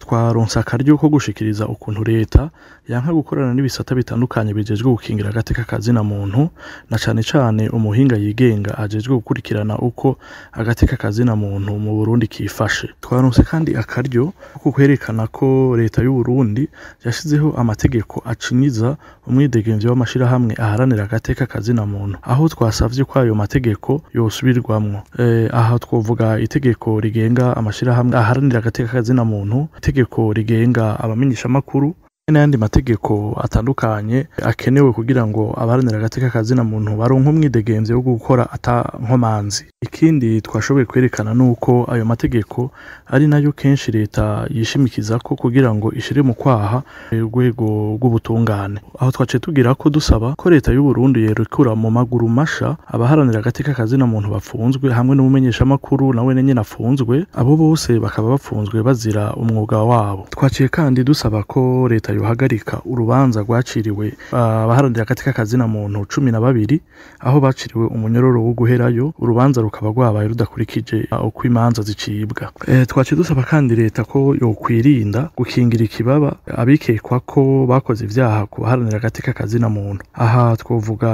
twaronse akaryo ko gushikiriza ukuntu leta yanka gukorana n'ibisata bitandukanye bijejwe gukingira agateka kazina muntu na cane cane umuhinga yigenga ajejwe gukurikirana uko agateka kazina muntu mu Burundi kifashe. Twaronse kandi akaryo ko kwerekana ko leta y'u Burundi yashizeho amategeko acinyiza umwidegemvyo w'amashirahamwe aharanira agateka kazina muntu, aho twasavye ko ayo mategeko yosubirwamwo. Aha twovuga itegeko rigenga amashirahamwe aharanira agateka kazina muntu, itegeko rigenga abamenyeshamakuru n'ayandi mategeko atandukanye akenewe kugira ngo abaharanira agateka kazina muntu baronke umwidegemvyo wo gukora ata nkomanzi. Ikindi twashoboye kwerekana nuko ayo mategeko ari nayo kenshi leta yishimikizako kugira ngo ishire mu kwaha urwego rw'ubutungane. Aho twaciye tugira ko dusaba ko leta y'u Burundi yerekura mu maguru masha abaharanira agateka kazina muntu bafunzwe hamwe n'umumenyeshamakuru nawe nyene afunzwe, abo bose bakaba bafunzwe bazira umwuga wabo. Twaciye kandi dusaba ko leta yohagarika urubanza rwaciriwe abaharanira agateka kazina muntu 12 aho baciriwe umunyororo wo guherayo, urubanza rukaba rwabaye rudakurikije uko imanza zicibwa. Twaciye dusaba kandi leta ko yokwirinda gukingira ikibaba abikekwa ko bakoze ivyaha ku baharanira agateka kazina muntu. Aha twovuga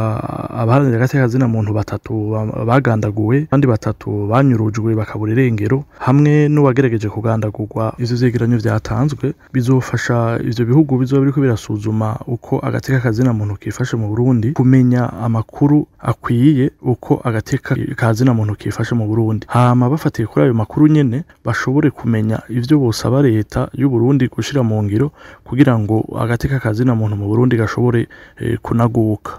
abaharanira agateka kazina muntu 3 bagandaguwe, abandi 3 banyurujwe bakabura irengero, hamwe n'uwagerageje kugandagurwa. Ivyo vyegeranyo vyatanzwe bizofasha ivyo bihugu bizoba biriko birasuzuma uko agateka kazina muntu kifashe mu Burundi kumenya amakuru akwiye uko agateka kazina muntu kifashe mu Burundi, hama bafatiye kuri ayo makuru nyene bashobore kumenya ivyo bosaba leta y'u Burundi gushira mu ngiro kugira ngo agateka kazina muntu mu Burundi gashobore kunaguka.